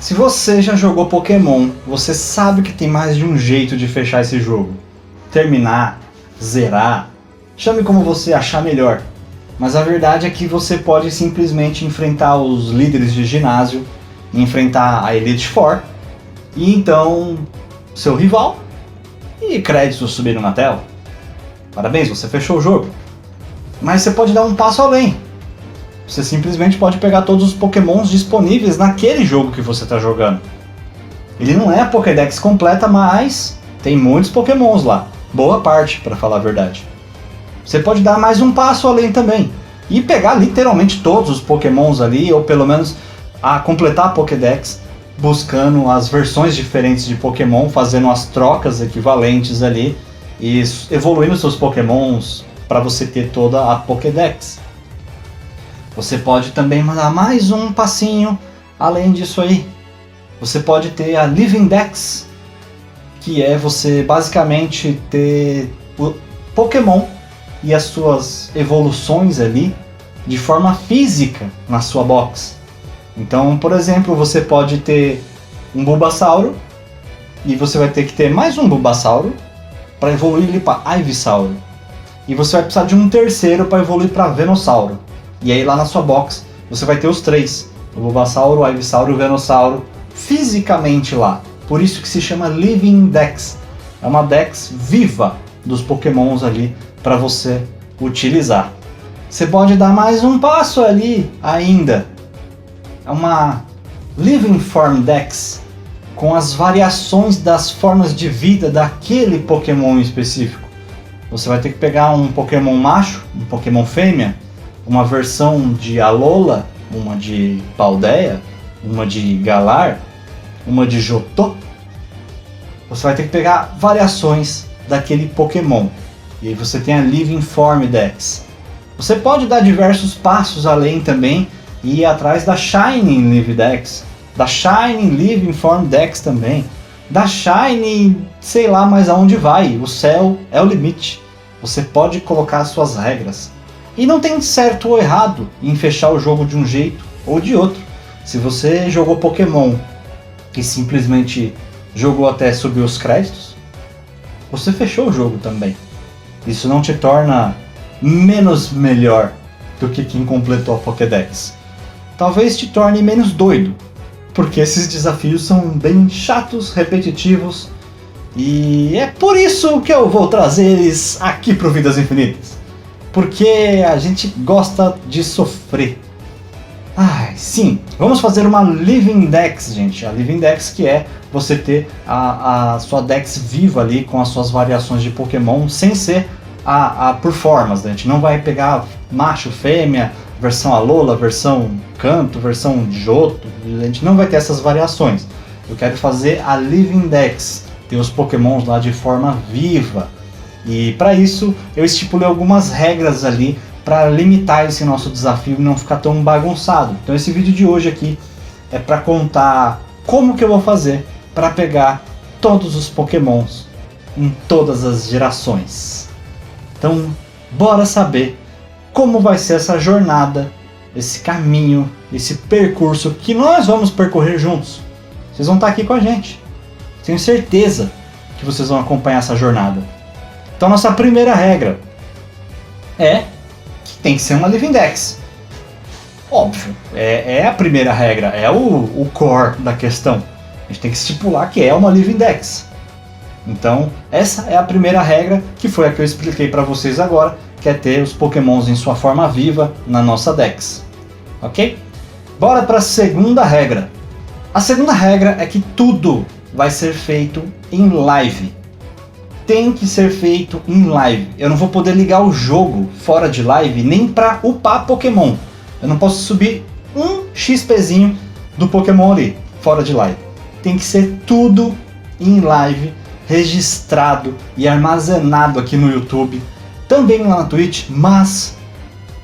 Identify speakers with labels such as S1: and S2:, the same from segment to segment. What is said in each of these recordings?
S1: Se você já jogou Pokémon, você sabe que tem mais de um jeito de fechar esse jogo. Terminar, zerar, chame como você achar melhor. Mas a verdade é que você pode simplesmente enfrentar os líderes de ginásio, enfrentar a Elite Four, e então seu rival, e créditos subiram na tela. Parabéns, você fechou o jogo. Mas você pode dar um passo além. Você simplesmente pode pegar todos os Pokémons disponíveis naquele jogo que você está jogando. Ele não é a Pokédex completa, mas tem muitos Pokémons lá. Boa parte, para falar a verdade. Você pode dar mais um passo além também. E pegar literalmente todos os Pokémons ali, ou pelo menos completar a Pokédex, buscando as versões diferentes de Pokémon, fazendo as trocas equivalentes ali, e evoluindo seus Pokémons para você ter toda a Pokédex. Você pode também mandar mais um passinho além disso aí. Você pode ter a Living Dex, que é você basicamente ter o Pokémon e as suas evoluções ali de forma física na sua box. Então, por exemplo, você pode ter um Bulbasauro e você vai ter que ter mais um Bulbasauro para evoluir ele para Ivysauro. E você vai precisar de um terceiro para evoluir para Venossauro. E aí lá na sua box você vai ter os três, o Bulbasauro, o Ivysauro e o Venossauro, fisicamente lá. Por isso que se chama Living Dex. É uma Dex viva dos Pokémons ali para você utilizar. Você pode dar mais um passo ali ainda. É uma Living Form Dex com as variações das formas de vida daquele Pokémon específico. Você vai ter que pegar um Pokémon macho, um Pokémon fêmea, uma versão de Alola, uma de Paldea, uma de Galar, uma de Jotô. Você vai ter que pegar variações daquele Pokémon. E aí você tem a Living Form Dex. Você pode dar diversos passos além também e ir atrás da Shining Living Dex, da Shining Living Form Dex também, da Shining, sei lá mais aonde vai. O céu é o limite. Você pode colocar as suas regras. E não tem certo ou errado em fechar o jogo de um jeito ou de outro. Se você jogou Pokémon e simplesmente jogou até subir os créditos, você fechou o jogo também. Isso não te torna menos melhor do que quem completou a Pokédex. Talvez te torne menos doido, porque esses desafios são bem chatos, repetitivos, e é por isso que eu vou trazer eles aqui pro Vidas Infinitas. Porque a gente gosta de sofrer. Sim, vamos fazer uma Living Dex, gente. A Living Dex, que é você ter a sua Dex viva ali com as suas variações de Pokémon, sem ser por formas. A gente não vai pegar macho, fêmea, versão Alola, versão Kanto, versão Johto. A gente não vai ter essas variações. Eu quero fazer a Living Dex, ter os Pokémons lá de forma viva. E para isso eu estipulei algumas regras ali para limitar esse nosso desafio e não ficar tão bagunçado. Então esse vídeo de hoje aqui é para contar como que eu vou fazer para pegar todos os Pokémons em todas as gerações. Então bora saber como vai ser essa jornada, esse caminho, esse percurso que nós vamos percorrer juntos. Vocês vão estar aqui com a gente. Tenho certeza que vocês vão acompanhar essa jornada. Então nossa primeira regra é que tem que ser uma Living Dex. Óbvio, é a primeira regra, é o core da questão. A gente tem que estipular que é uma Living Dex. Então essa é a primeira regra, que foi a que eu expliquei para vocês agora, que é ter os Pokémons em sua forma viva na nossa Dex. Ok? Bora para a segunda regra. A segunda regra é que tudo vai ser feito em live. Tem que ser feito em live. Eu não vou poder ligar o jogo fora de live nem para upar Pokémon. Eu não posso subir um XPzinho do Pokémon ali, fora de live. Tem que ser tudo em live, registrado e armazenado aqui no YouTube. Também lá na Twitch, mas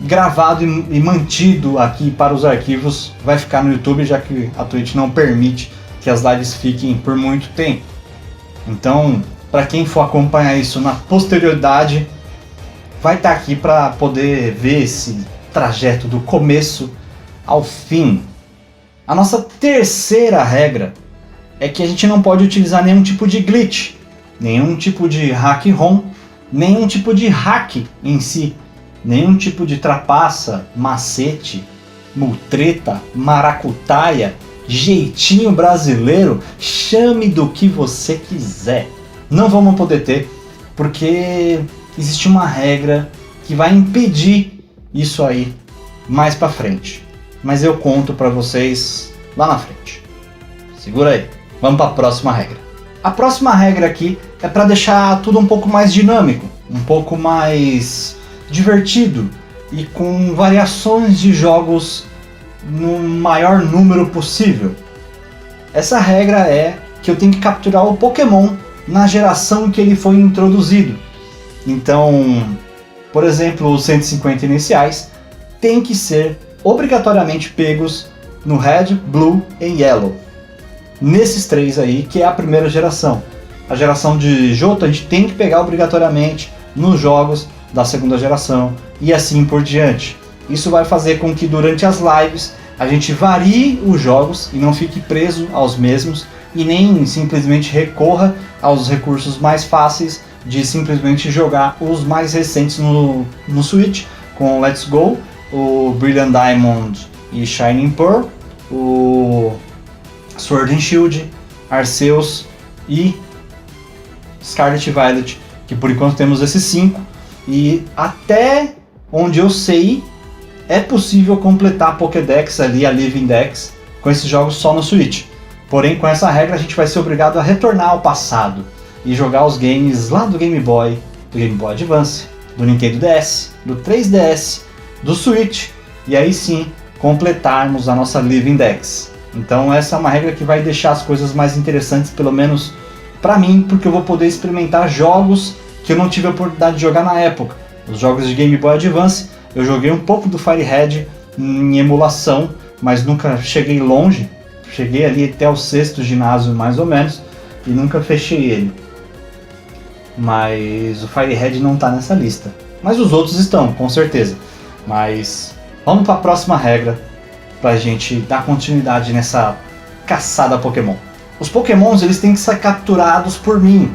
S1: gravado e mantido aqui para os arquivos. Vai ficar no YouTube, já que a Twitch não permite que as lives fiquem por muito tempo. Então, para quem for acompanhar isso na posterioridade, vai estar aqui para poder ver esse trajeto do começo ao fim. A nossa terceira regra é que a gente não pode utilizar nenhum tipo de glitch, nenhum tipo de hack ROM, nenhum tipo de hack em si, nenhum tipo de trapaça, macete, mutreta, maracutaia, jeitinho brasileiro, chame do que você quiser. Não vamos poder ter, porque existe uma regra que vai impedir isso aí mais pra frente. Mas eu conto pra vocês lá na frente. Segura aí, vamos pra próxima regra. A próxima regra aqui é para deixar tudo um pouco mais dinâmico, um pouco mais divertido e com variações de jogos no maior número possível. Essa regra é que eu tenho que capturar o Pokémon na geração em que ele foi introduzido. Então, por exemplo, os 150 iniciais têm que ser obrigatoriamente pegos no Red, Blue e Yellow. Nesses três aí, que é a primeira geração. A geração de Johto a gente tem que pegar obrigatoriamente nos jogos da segunda geração e assim por diante. Isso vai fazer com que durante as lives a gente varie os jogos e não fique preso aos mesmos e nem simplesmente recorra aos recursos mais fáceis de simplesmente jogar os mais recentes no Switch, com Let's Go, o Brilliant Diamond e Shining Pearl, o Sword and Shield, Arceus e Scarlet Violet, que por enquanto temos esses 5, e até onde eu sei é possível completar a Pokédex ali, a Living Dex, com esses jogos só no Switch. Porém, com essa regra a gente vai ser obrigado a retornar ao passado e jogar os games lá do Game Boy Advance, do Nintendo DS, do 3DS, do Switch, e aí sim completarmos a nossa Living Dex. Então essa é uma regra que vai deixar as coisas mais interessantes, pelo menos pra mim, porque eu vou poder experimentar jogos que eu não tive a oportunidade de jogar na época. Os jogos de Game Boy Advance, eu joguei um pouco do Fire Red em emulação, mas nunca cheguei longe. Cheguei ali até o 6º ginásio mais ou menos e nunca fechei ele. Mas o Fire Red não tá nessa lista. Mas os outros estão, com certeza. Mas vamos para a próxima regra pra gente dar continuidade nessa caçada Pokémon. Os Pokémons eles têm que ser capturados por mim.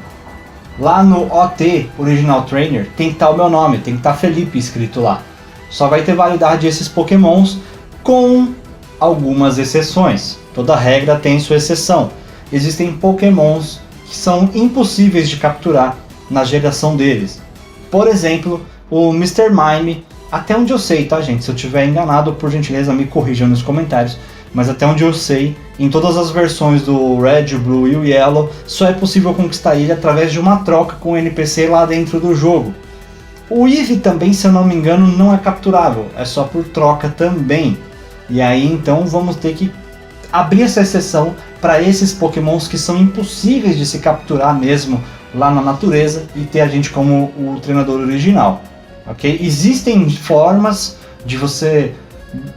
S1: Lá no OT, Original Trainer, tem que estar o meu nome, tem que estar Felipe escrito lá. Só vai ter validade esses Pokémons com algumas exceções. Toda regra tem sua exceção. Existem Pokémons que são impossíveis de capturar na geração deles. Por exemplo, o Mr. Mime, até onde eu sei, tá gente? Se eu estiver enganado, por gentileza me corrijam nos comentários. Mas até onde eu sei, em todas as versões do Red, o Blue e o Yellow, só é possível conquistar ele através de uma troca com o NPC lá dentro do jogo. O Eevee também, se eu não me engano, não é capturável, é só por troca também. E aí então vamos ter que abrir essa exceção para esses Pokémons que são impossíveis de se capturar mesmo lá na natureza e ter a gente como o treinador original. Ok? Existem formas de você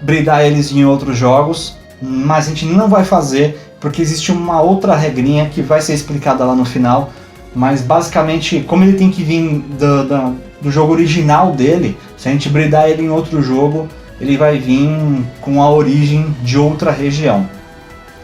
S1: bridar eles em outros jogos, mas a gente não vai fazer porque existe uma outra regrinha que vai ser explicada lá no final. Mas basicamente, como ele tem que vir do jogo original dele, se a gente bridar ele em outro jogo, ele vai vir com a origem de outra região.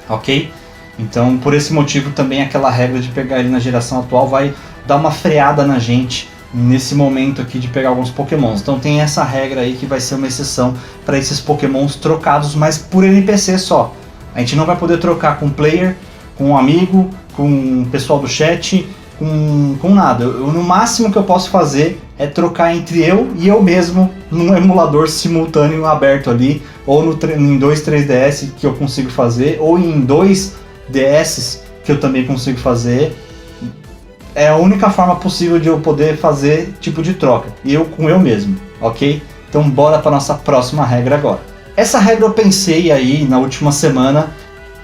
S1: Ok? Então, por esse motivo também aquela regra de pegar ele na geração atual vai dar uma freada na gente nesse momento aqui de pegar alguns Pokémons. Então tem essa regra aí que vai ser uma exceção para esses Pokémons trocados, mas por NPC só. A gente não vai poder trocar com player, com um amigo, com o pessoal do chat, com nada. No máximo que eu posso fazer é trocar entre eu e eu mesmo num emulador simultâneo aberto ali, ou em dois 3DS que eu consigo fazer, ou em dois DS que eu também consigo fazer. É a única forma possível de eu poder fazer tipo de troca, eu com eu mesmo, ok? Então bora para nossa próxima regra agora. Essa regra eu pensei aí na última semana,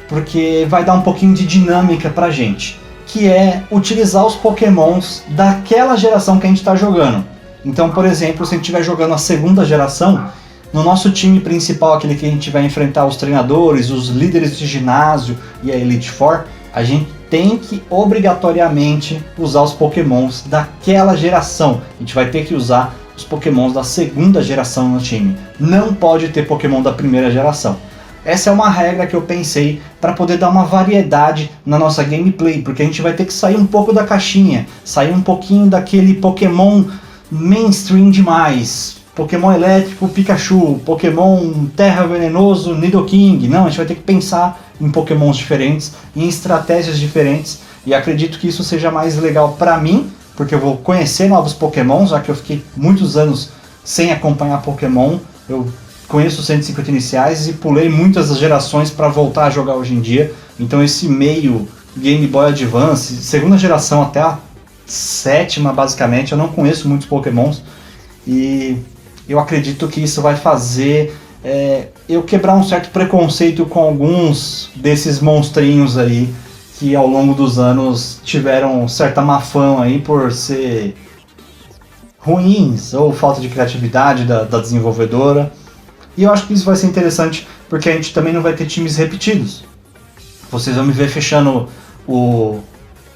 S1: porque vai dar um pouquinho de dinâmica pra gente, que é utilizar os Pokémons daquela geração que a gente está jogando. Então, por exemplo, se a gente estiver jogando a segunda geração, no nosso time principal, aquele que a gente vai enfrentar os treinadores, os líderes de ginásio e a Elite Four, a gente tem que obrigatoriamente usar os Pokémons daquela geração. A gente vai ter que usar os Pokémons da segunda geração no time. Não pode ter Pokémon da primeira geração. essa é uma regra que eu pensei para poder dar uma variedade na nossa gameplay, porque a gente vai ter que sair um pouco da caixinha, sair um pouquinho daquele Pokémon mainstream demais. Pokémon elétrico Pikachu, Pokémon terra venenoso Nidoking. Não, a gente vai ter que pensar em Pokémons diferentes, em estratégias diferentes, e acredito que isso seja mais legal para mim, porque eu vou conhecer novos Pokémons, já que eu fiquei muitos anos sem acompanhar Pokémon. Eu conheço os 150 iniciais e pulei muitas das gerações para voltar a jogar hoje em dia. Então esse meio Game Boy Advance, segunda geração até a sétima basicamente, eu não conheço muitos Pokémons, e eu acredito que isso vai fazer eu quebrar um certo preconceito com alguns desses monstrinhos aí que ao longo dos anos tiveram certa má fama aí por ser ruins ou falta de criatividade da desenvolvedora. E eu acho que isso vai ser interessante porque a gente também não vai ter times repetidos. Vocês vão me ver fechando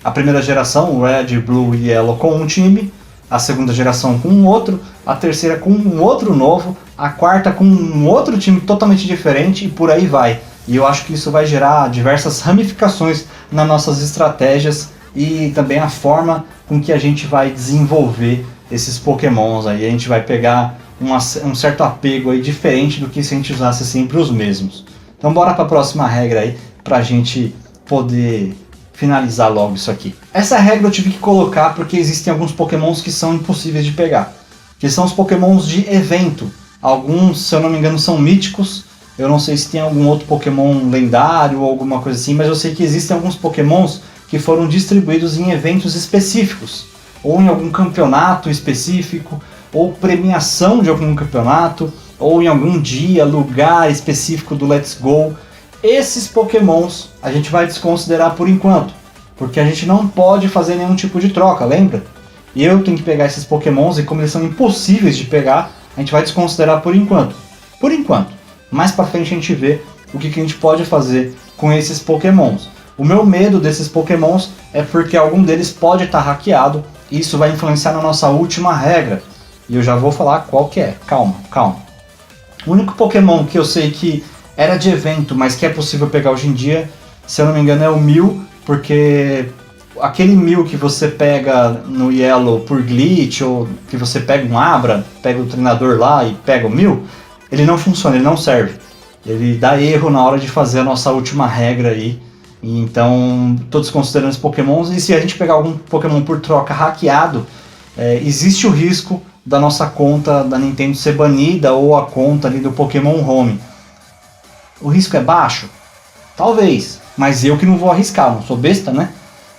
S1: a primeira geração, o Red, Blue e Yellow, com um time, a segunda geração com um outro, a terceira com um outro novo, a quarta com um outro time totalmente diferente e por aí vai. E eu acho que isso vai gerar diversas ramificações nas nossas estratégias e também a forma com que a gente vai desenvolver esses Pokémons aí. A gente vai pegar um certo apego aí diferente do que se a gente usasse sempre os mesmos. Então bora para a próxima regra aí, pra gente poder finalizar logo isso aqui. Essa regra eu tive que colocar porque existem alguns Pokémons que são impossíveis de pegar, que são os Pokémons de evento. Alguns, se eu não me engano, são míticos. Eu não sei se tem algum outro Pokémon lendário ou alguma coisa assim, mas eu sei que existem alguns Pokémons que foram distribuídos em eventos específicos, ou em algum campeonato específico, ou premiação de algum campeonato, ou em algum dia, lugar específico do Let's Go. Esses Pokémons a gente vai desconsiderar por enquanto, porque a gente não pode fazer nenhum tipo de troca, lembra? Eu tenho que pegar esses Pokémons e como eles são impossíveis de pegar, a gente vai desconsiderar por enquanto. Por enquanto. Mais pra frente a gente vê o que a gente pode fazer com esses Pokémons. O meu medo desses Pokémons é porque algum deles pode estar hackeado e isso vai influenciar na nossa última regra. E eu já vou falar qual que é. Calma, calma. O único Pokémon que eu sei que era de evento, mas que é possível pegar hoje em dia, se eu não me engano, é o Mew, porque aquele Mew que você pega no Yellow por glitch, ou que você pega um Abra, pega o treinador lá e pega o Mew, ele não funciona, ele não serve. Ele dá erro na hora de fazer a nossa última regra aí. Então, estou desconsiderando os Pokémons. E se a gente pegar algum Pokémon por troca hackeado, existe o risco da nossa conta da Nintendo ser banida ou a conta ali do Pokémon Home. O risco é baixo? Talvez, mas eu que não vou arriscar, não sou besta, né?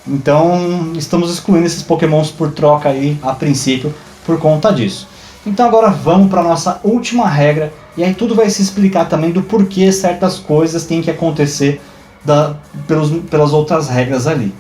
S1: Então, estamos excluindo esses Pokémons por troca aí, a princípio, por conta disso. Então agora vamos para a nossa última regra, e aí tudo vai se explicar também do porquê certas coisas têm que acontecer pelas outras regras ali.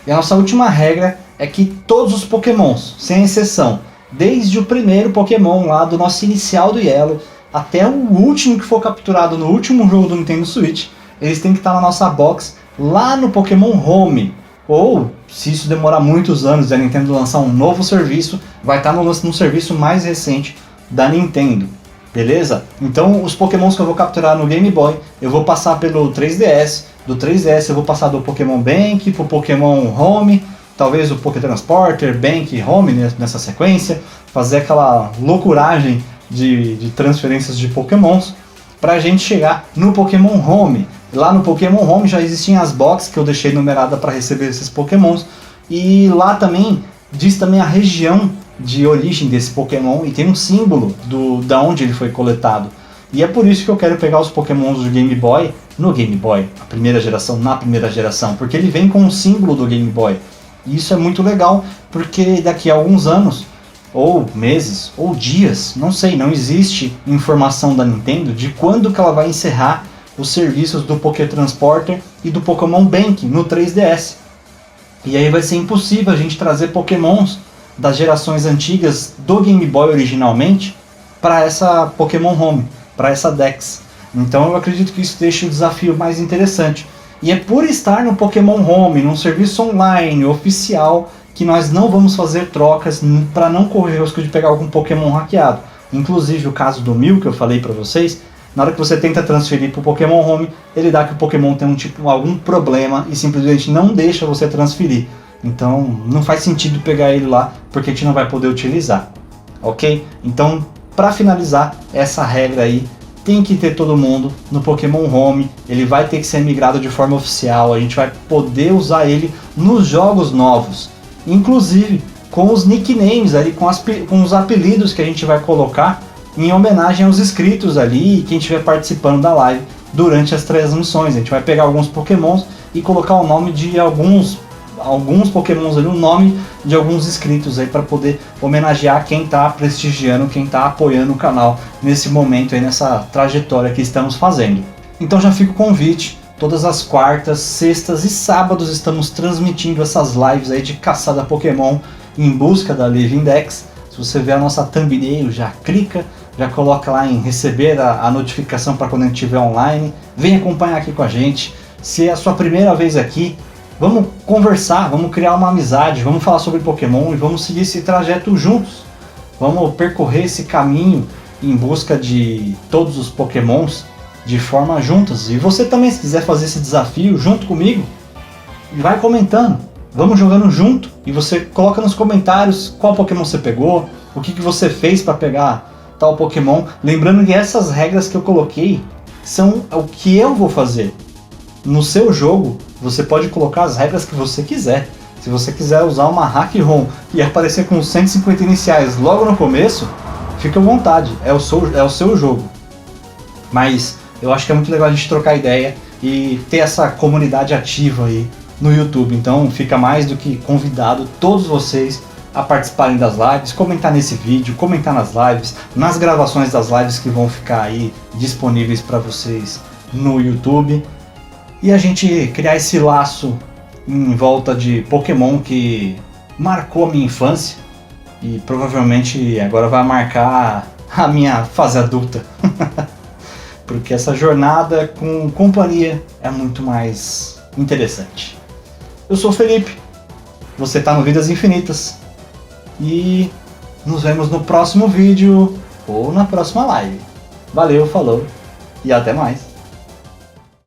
S1: E a nossa última regra é que todos os Pokémons, sem exceção, desde o primeiro Pokémon lá do nosso inicial do Yellow, até o último que for capturado no último jogo do Nintendo Switch, eles têm que estar na nossa box lá no Pokémon Home. Ou, se isso demorar muitos anos e a Nintendo lançar um novo serviço, vai estar no serviço mais recente da Nintendo, beleza? Então os Pokémons que eu vou capturar no Game Boy, eu vou passar pelo 3DS, do 3DS eu vou passar do Pokémon Bank pro Pokémon Home, talvez o Poké Transporter, Bank e Home nessa sequência, fazer aquela loucuragem de transferências de Pokémons, pra gente chegar no Pokémon Home. Lá no Pokémon Home já existiam as boxes que eu deixei numerada para receber esses Pokémons, e lá também diz também a região de origem desse Pokémon e tem um símbolo da onde ele foi coletado. E é por isso que eu quero pegar os Pokémons do Game Boy no Game Boy, na primeira geração, porque ele vem com o símbolo do Game Boy. E isso é muito legal, porque daqui a alguns anos, ou meses, ou dias, não sei, não existe informação da Nintendo de quando que ela vai encerrar os serviços do Poké Transporter e do Pokémon Bank no 3DS. E aí vai ser impossível a gente trazer Pokémons das gerações antigas do Game Boy originalmente para essa Pokémon Home, para essa Dex. Então eu acredito que isso deixa o desafio mais interessante. E é por estar no Pokémon Home, num serviço online oficial, que nós não vamos fazer trocas para não correr o risco de pegar algum Pokémon hackeado. Inclusive o caso do Mew que eu falei para vocês, Na hora que você tenta transferir para o Pokémon Home, ele dá que o Pokémon tem algum problema e simplesmente não deixa você transferir. Então não faz sentido pegar ele lá, porque a gente não vai poder utilizar, ok? Então, para finalizar essa regra aí, tem que ter todo mundo no Pokémon Home, ele vai ter que ser migrado de forma oficial, a gente vai poder usar ele nos jogos novos, inclusive com os nicknames ali, com os apelidos que a gente vai colocar em homenagem aos inscritos ali e quem estiver participando da live durante as transmissões. A gente vai pegar alguns Pokémons e colocar o nome de alguns Pokémons ali, o nome de alguns inscritos aí para poder homenagear quem está prestigiando, quem está apoiando o canal nesse momento aí, nessa trajetória que estamos fazendo. Então já fica o convite, todas as quartas, sextas e sábados estamos transmitindo essas lives aí de caçada Pokémon em busca da Live Index. Se você vê a nossa thumbnail, já clica, já coloca lá em receber a notificação para quando a gente estiver online. Vem acompanhar aqui com a gente. Se é a sua primeira vez aqui, vamos conversar, vamos criar uma amizade, vamos falar sobre Pokémon e vamos seguir esse trajeto juntos. Vamos percorrer esse caminho em busca de todos os Pokémons de forma juntas. E você também, se quiser fazer esse desafio junto comigo, vai comentando. Vamos jogando junto e você coloca nos comentários qual Pokémon você pegou, o que você fez para pegar tal Pokémon. Lembrando que essas regras que eu coloquei são o que eu vou fazer. No seu jogo, você pode colocar as regras que você quiser. Se você quiser usar uma hack ROM e aparecer com 150 iniciais logo no começo, fique à vontade, é o seu jogo. Mas eu acho que é muito legal a gente trocar ideia e ter essa comunidade ativa aí no YouTube. Então fica mais do que convidado todos vocês a participarem das lives, comentar nesse vídeo, comentar nas lives, nas gravações das lives que vão ficar aí disponíveis para vocês no YouTube. E a gente criar esse laço em volta de Pokémon que marcou a minha infância e provavelmente agora vai marcar a minha fase adulta. Porque essa jornada com companhia é muito mais interessante. Eu sou o Felipe, você está no Vidas Infinitas e nos vemos no próximo vídeo ou na próxima live. Valeu, falou e até mais.